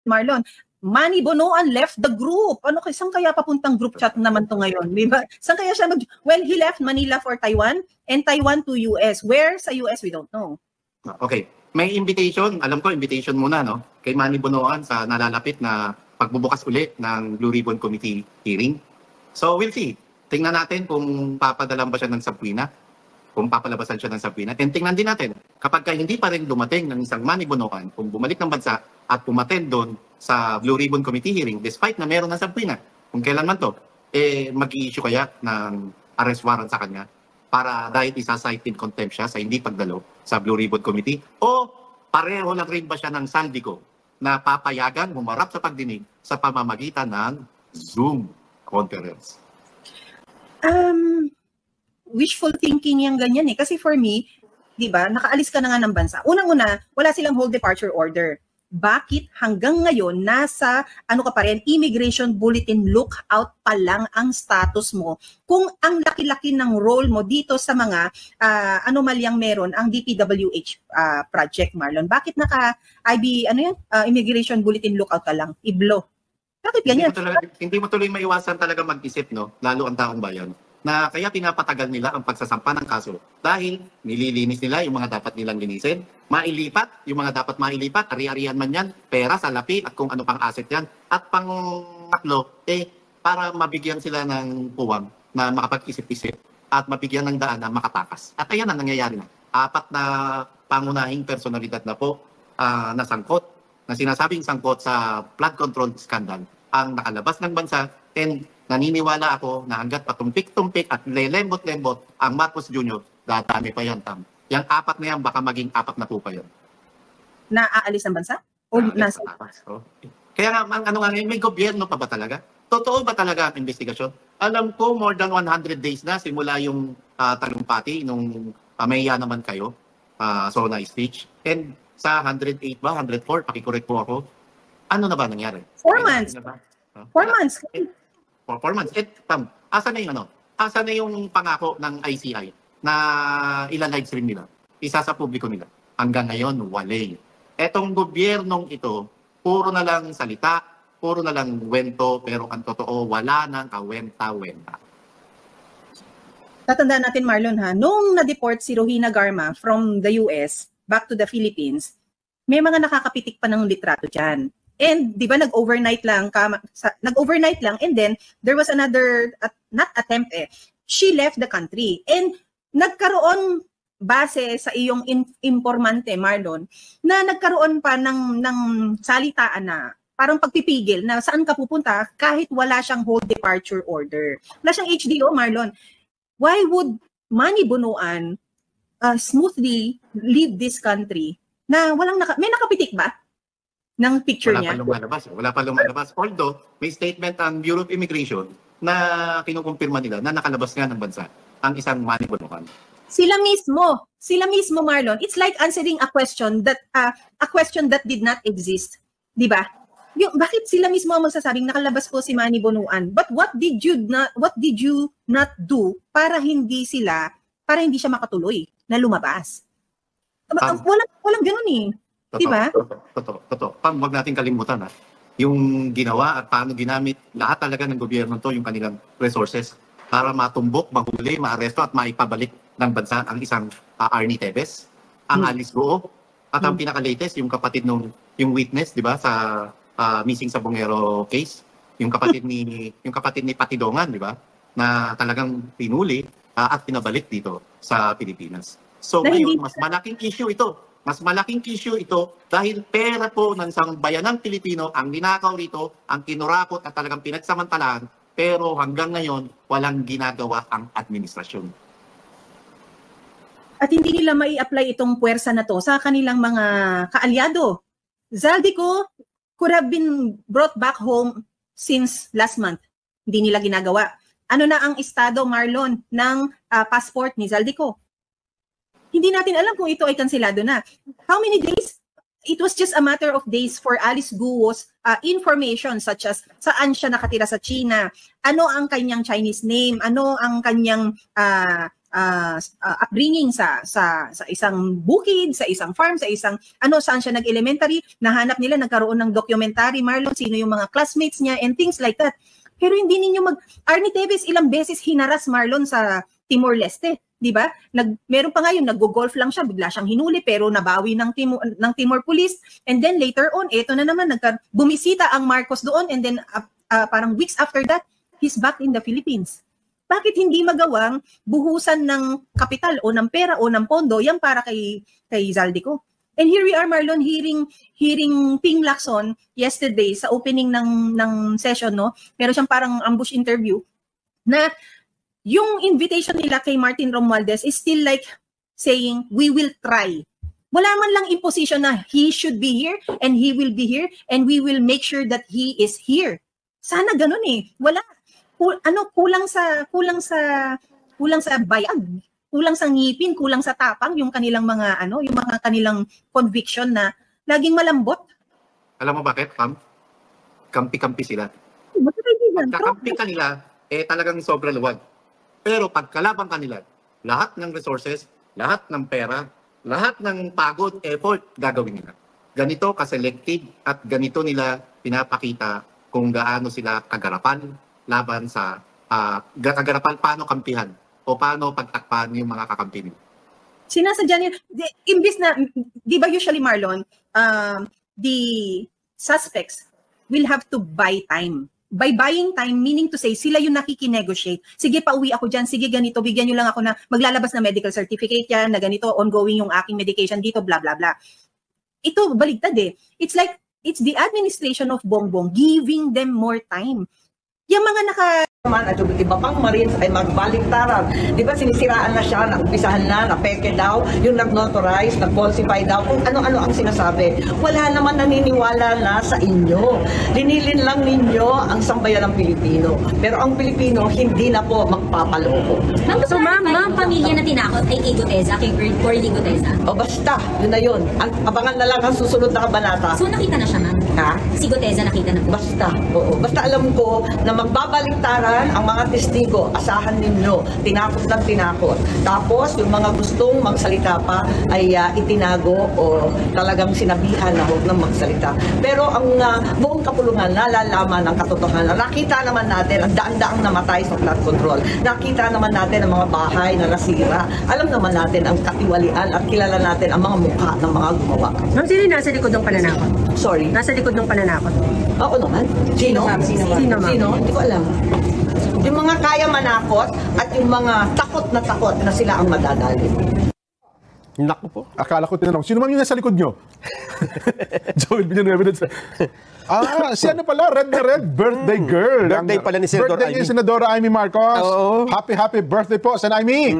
Marlon, Manny Bonoan left the group. Saan kaya papuntang group chat naman to ngayon? Diba? Saan kaya siya well, he left Manila for Taiwan and Taiwan to US. Where sa US, we don't know. Okay. May invitation, alam ko invitation muna, no? Kay Manny Bonoan sa nalalapit na pagbubukas uli ng Blue Ribbon Committee hearing. So we'll see. Tingnan natin kung papadalan ba siya ng subpoena, kung papalabasan siya ng subpoena. And tingnan din natin, kapag hindi pa rin dumating ng isang Manny Bonoan, kung bumalik ng bansa at pumaten doon sa Blue Ribbon Committee hearing, despite na meron ng subpoena, kung kailan man to, mag-i-issue kaya ng arrest warrant sa kanya para dahil isa-cite in contempt siya sa hindi pagdalo sa Blue Ribbon Committee, o pareho lang rin ba siya ng Saldico na papayagan humarap sa pagdinig sa pamamagitan ng Zoom conference? Wishful thinking yung ganyan eh. Kasi for me, di ba, nakaalis ka na nga ng bansa. Unang-una, wala silang whole departure order. Bakit hanggang ngayon nasa ka pa rin, immigration bulletin lookout pa lang ang status mo kung ang laki-laki ng role mo dito sa mga anomalyang meron ang DPWH project, Marlon? Bakit immigration bulletin lookout ka lang? Iblo. Bakit ganyan? Hindi mo tuloy maiwasan talaga mag-isip, no? Lalo ang taong bayan, na kaya pinapatagal nila ang pagsasampa ng kaso dahil nililinis nila yung mga dapat nilang linisin, mailipat yung mga dapat mailipat, ari-arihan man yan, pera, salapi, at kung ano pang asset yan. At pang-tatlo, para mabigyan sila ng puwang na makapag-isip-isip at mabigyan ng daan na makatakas. At ayan ang nangyayari na. 4 na pangunahing personalidad na po na sangkot, na sinasabing sangkot sa flood control scandal ang nakalabas ng bansa, and naniniwala ako na hanggat patumpik-tumpik at lelembot-lembot ang Marcos Jr., dadami pa yan, Tam. Yang 4 na yan, baka maging 4 na po pa yan. Na aalis ng bansa? O nasa? Kaya nga, may gobyerno pa ba talaga? Totoo ba talaga ang investigasyon? Alam ko, more than 100 days na simula yung talumpati nung mahiya naman kayo, SONA speech. And sa 108 ba, 104, pakikorek po ako. Ano na ba nangyari? 4 months. 4 months. 4 months. Tam, asa na yung pangako ng ICI na ilan-live stream nila? Isa sa publiko nila. Hanggang ngayon, wale. Etong gobyernong ito, puro na lang salita, puro na lang wento, pero ang totoo, wala nang kawenta-wenta. Tatandaan natin, Marlon, nung na-deport si Rohina Garma from the US back to the Philippines, may mga nakakapitik pa ng litrato dyan. And di ba nag-overnight lang, and then there was another, not attempt she left the country. And nagkaroon, base sa iyong informante, Marlon, na nagkaroon pa ng salitaan na parang pagpipigil na saan ka pupunta kahit wala siyang whole departure order. Wala siyang HDO, Marlon. Why would Manny Bonoan smoothly leave this country na may nakapitik ba ng picture niya? Wala pa lumalabas. Although, may statement ang Bureau of Immigration na kinukumpirma nila na nakalabas nga ng bansa ang isang Manny Bonoan. Sila mismo, Marlon. It's like answering a question that did not exist. Di ba? Bakit sila mismo ang magsasabing nakalabas po si Manny Bonoan? But what did you not do para hindi siya makatuloy na lumabas? Walang ganoon eh. Diba? Totoo. Wag natin kalimutan yung ginawa at paano ginamit lahat talaga ng gobyerno to yung kanilang resources para matumbok, mahuli, maaresto at maipabalik ng bansa ang isang Arnie Tevez, ang Alice Goo, at ang pinaka-latest yung kapatid yung witness, di ba, sa missing sa Bungero case, yung kapatid ni Patidongan, di ba, na talagang pinuli at pinabalik dito sa Pilipinas. So ngayon, mas malaking issue ito dahil pera po ng isang bayanang Pilipino ang ninakaw rito, ang kinurakot at talagang pinagsamantalahan, pero hanggang ngayon walang ginagawa ang administrasyon. At hindi nila mai-apply itong puwersa na to sa kanilang mga kaalyado. Zaldico could have been brought back home since last month. Hindi nila ginagawa. Ano na ang estado, Marlon, ng passport ni Zaldico? Hindi natin alam kung ito ay kanselado na. How many days? It was just a matter of days for Alice Guo's information such as saan siya nakatira sa China, ano ang kanyang Chinese name, ano ang kanyang upbringing sa isang bukid, sa isang farm, sa isang saan siya nag-elementary, nahanap nila, nagkaroon ng documentary, Marlon, sino yung mga classmates niya and things like that. Pero hindi ninyo Arnie Teves ilang beses hinaras Marlon sa Timor-Leste, di ba? Meron pa nga yun, nag-golf lang siya, bigla siyang hinuli pero nabawi ng Timor Police, and then later on, eto na naman, bumisita ang Marcos doon, and then parang weeks after that, he's back in the Philippines. Bakit hindi magawang buhusan ng kapital o ng pera o ng pondo yan para kay Zaldico? And here we are, Marlon, hearing Ping Lacson yesterday sa opening ng session, no? Meron siyang parang ambush interview na yung invitation nila kay Martin Romualdez is still like saying, we will try. Wala man lang imposition na he should be here and he will be here and we will make sure that he is here. Sana ganun eh. Wala. Kulang sa bayag, kulang sa ngipin, kulang sa tapang yung kanilang mga yung mga kanilang conviction na laging malambot. Alam mo bakit, Pam? Kampi-kampi sila. Pagkakampi kanila, talagang sobra luwag. Pero pagkalabang kanila, lahat ng resources, lahat ng pera, lahat ng pagod, effort, gagawin nila. Ganito ka-selective at ganito nila pinapakita kung gaano sila kagarapan laban sa kagarapan, paano kampihan o paano pagtakpan yung mga kakampi nila. Sinasadya niya, imbis na, di ba usually Marlon, the suspects will have to buy time. By buying time, meaning to say, sila yung nakikinegotiate. Sige, pauwi ako dyan, sige ganito, bigyan nyo lang ako na maglalabas na medical certificate yan, na ganito, ongoing yung aking medication dito, blah, blah, blah. Ito, baligtad eh. It's like, it's the administration of Bongbong giving them more time. Yung mga at yung iba pang Marines ay magbaliktaran. Di ba sinisiraan na siya, naumpisahan na peke daw, yung nag-notarize, nag-falsify daw, kung ano-ano ang sinasabi. Wala naman naniniwala na sa inyo. Linilin lang ninyo ang sambayan ng Pilipino. Pero ang Pilipino, hindi na po magpapaloko. So ma'am, pamilya na tinakot ay kay Guteza, kay Corley Guteza? O basta, yun na yun. Abangan na lang ang susunod na kabanata. So nakita na siya ma'am? Ha? Si Guteza nakita na po? Basta, oo. Basta alam ko na magbabaliktaran ang mga testigo, asahan ninyo, tinakot ng tinakot. Tapos, yung mga gustong magsalita pa ay itinago o talagang sinabihan na huwag nang magsalita. Pero ang buong kapulungan, nalalaman ang katotohanan. Nakita naman natin ang daan-daang namatay sa flood control. Nakita naman natin ang mga bahay na nasira. Alam naman natin ang katiwalian at kilala natin ang mga mukha ng mga gumawa. Ma'am, sino yung nasa likod ng pananakot? Sorry? Nasa likod ng pananakot? Oo naman. Sino? Sino? Hindi ko alam. Yung mga kaya manakot at yung mga takot na sila ang madadali. Naku po. Akala ko tinanong, sino man yung nasa likod nyo? Joel Villanueva. Si ano pala, Red na Red, birthday girl. Birthday pala ni Senador Birthday Amy. ni Senadora Amy Marcos. Oo. Happy birthday po, Sen. Amy.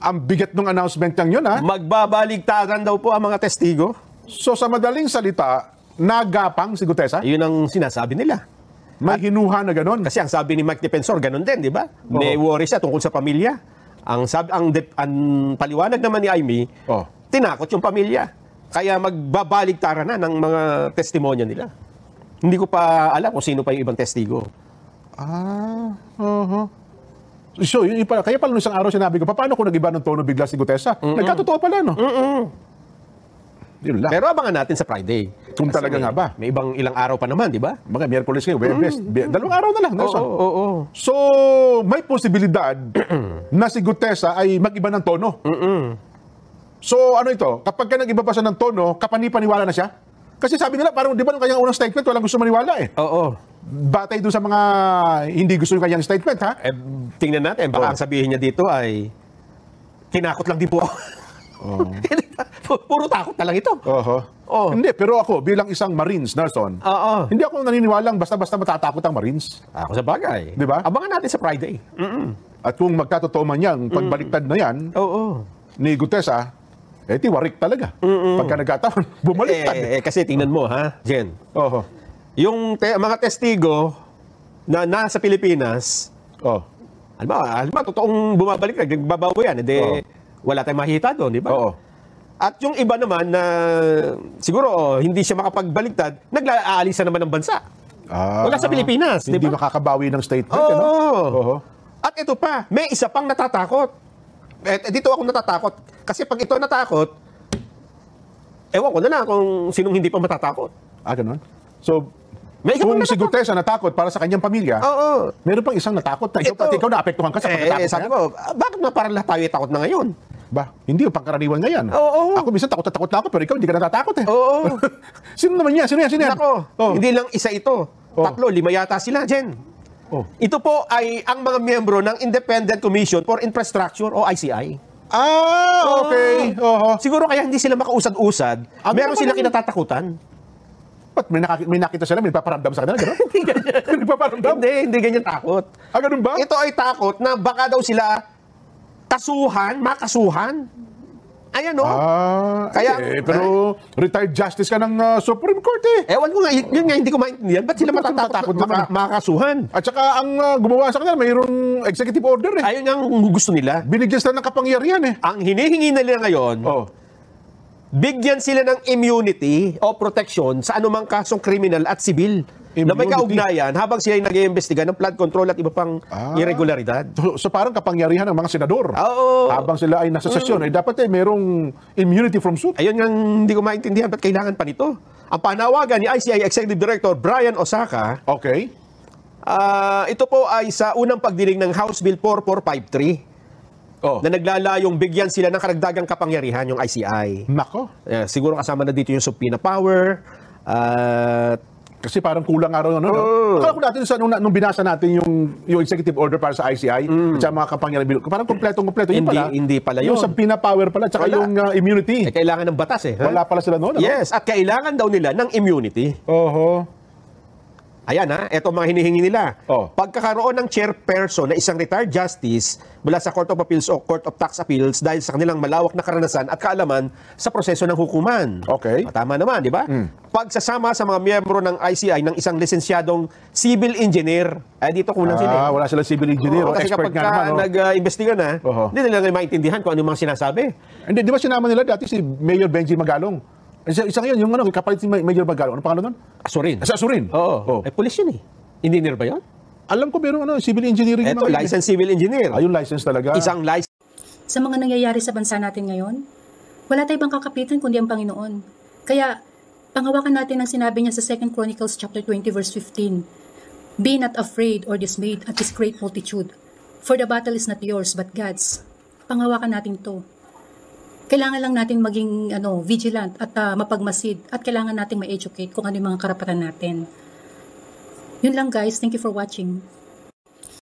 Ang bigat ng announcement niyang yun, ha? Magbabaligtaran daw po ang mga testigo. So, sa madaling salita, nagapang si Gutesa? Yun ang sinasabi nila. May hinuha na ganon. Kasi ang sabi ni Mike Defensor, ganun din, di ba? May worry siya tungkol sa pamilya. Ang paliwanag naman ni Amy, tinakot yung pamilya. Kaya magbabaligtaran na ng mga testimonya nila. Hindi ko pa alam kung sino pa yung ibang testigo. So, kaya pala nung isang araw sinabi ko, paano kung nag-iba ng tono bigla si Gutesa? Nagkatotoo pala, no? Yun lang. Pero abangan natin sa Friday. Kung Kasi talaga nga ba? May ilang araw pa naman, di ba? Mga Miyerkules ngayon, Webes. 2 araw na lang, Nelson. Oo. So, may posibilidad na si Gutesa ay mag-iba ng tono. So, ano ito? Kapag ka nag-iba pa siya ng tono, kapani-paniwala na siya? Kasi sabi nila, parang di ba nung kanyang unang statement, walang gusto maniwala eh. Oo. Batay doon sa mga hindi gusto yung kanyang statement, ha? Tingnan natin, baka ang sabihin niya dito ay tinakot lang din po ako. Puro takot na lang ito. Hindi, pero ako bilang isang Marines, Nelson, hindi ako naniniwalang basta-basta matatakot ang Marines. Ako sa bagay. Di ba? Abangan natin sa Friday. At kung magkatotoo man yan, pagbaliktad na yan, ni Gutesa, tiwarik talaga. Pagka nagkataon, bumaliktad. Kasi tingnan mo, ha, Jen. Yung mga testigo na nasa Pilipinas, alam mo, totoong bumabalik, nagbabago yan, wala tayong makikita doon, di ba? At yung iba naman na siguro hindi siya makapagbaliktad, nag-aalisan naman ng bansa. Wala sa Pilipinas, di Hindi ba? makakabawi ng statement. At ito pa, may isa pang natatakot. Dito ako natatakot. Kasi pag ito natakot, ewan ko na lang kung sinong hindi pa matatakot. Ganun. So, May kung naman si Gutesa natakot para sa kanyang pamilya, Oo. meron pang isang natakot na ikaw naapektuhan ka sa pagkatakot Sabi niya? ko, bakit na parang lahat tayo takot na ngayon? Ba, hindi yung pangkaraniwan ngayon. Oo. Ako minsan takot na ako, pero ikaw hindi ka natatakot eh. Oo. Sino naman yan? Sino yan? Nako, Oh. hindi lang isa ito. Oh. 3, 5 yata sila, Jen. Oh. Ito po ay ang mga miyembro ng Independent Commission for Infrastructure o ICI. Okay. Oho. Siguro kaya hindi sila makausad-usad. Meron sila kinatatakutan. Ba't may nakita sila, may nagpaparamdam sa kanila, gano'n? May nagpaparamdam? Hindi ganyan takot. Ganun ba? Ito ay takot na baka daw sila makasuhan. Ayan o. Pero retired justice ka ng Supreme Court eh. Ewan ko nga, yun nga hindi ko maintindihan. Ba't sila matatakot makakasuhan? At saka ang gumawa sa kanila, mayroong executive order eh. Ayun ang gusto nila. Binigyan sila ng kapangyarihan eh. Ang hinihingi nila ngayon, bigyan sila ng immunity o protection sa anumang kasong kriminal at sibil na may kaugnayan habang sila ay nag-iimbestiga ng flood control at iba pang irregularidad. So parang kapangyarihan ng mga senador. Oo. Habang sila ay nasa sesyon, dapat mayroong immunity from suit. Ayun nga hindi ko maintindihan ba't kailangan pa nito. Ang panawagan ni ICI Executive Director Brian Osaka, Okay. ito po ay sa unang pagdinig ng House Bill 4453 na naglalayong bigyan sila ng karagdagang kapangyarihan yung ICI. Nako. Siguro kasama na dito yung subpoena power. Kasi parang kulang araw no? Akala ko natin nung binasa natin yung executive order para sa ICI at sa mga kapangyarihan, parang kompleto. Yun pala. Hindi pala yun. Yung subpoena power pala at saka yung immunity. Kailangan ng batas eh. Wala pala sila noon. Yes, at kailangan daw nila ng immunity. Oho. Ayan eto mga hinihingi nila. Pagkakaroon ng chairperson na isang retired justice mula sa Court of Appeals o Court of Tax Appeals dahil sa kanilang malawak na karanasan at kaalaman sa proseso ng hukuman. Okay. Tama naman, di ba? Pagsasama sa mga miyembro ng ICI ng isang lisensyadong civil engineer. Dito kulang sila. Wala sila civil engineer o kasi expert kapag nga naman. nag-imbestiga na, hindi nila maintindihan kung ano mga sinasabi. Hindi, di ba sinama nila dati si Mayor Benji Magalong? Isa ngayon, yung kapalit si Mayor Magalong. Ano pangalan nun? Asurin. Asurin? Oo. Pulis yun eh. Engineer ba yun? Alam ko meron civil engineering. Ito, licensed civil engineer. Yung license talaga. Isang license. Sa mga nangyayari sa bansa natin ngayon, wala tayong ibang kakapitan kundi ang Panginoon. Kaya, pangawakan natin ang sinabi niya sa 2 Chronicles chapter 20 verse 15. Be not afraid or dismayed at this great multitude, for the battle is not yours but God's. Pangawakan natin to. Kailangan lang natin maging vigilant at mapagmasid at kailangan nating ma-educate kung ano yung mga karapatan natin. Yun lang guys. Thank you for watching.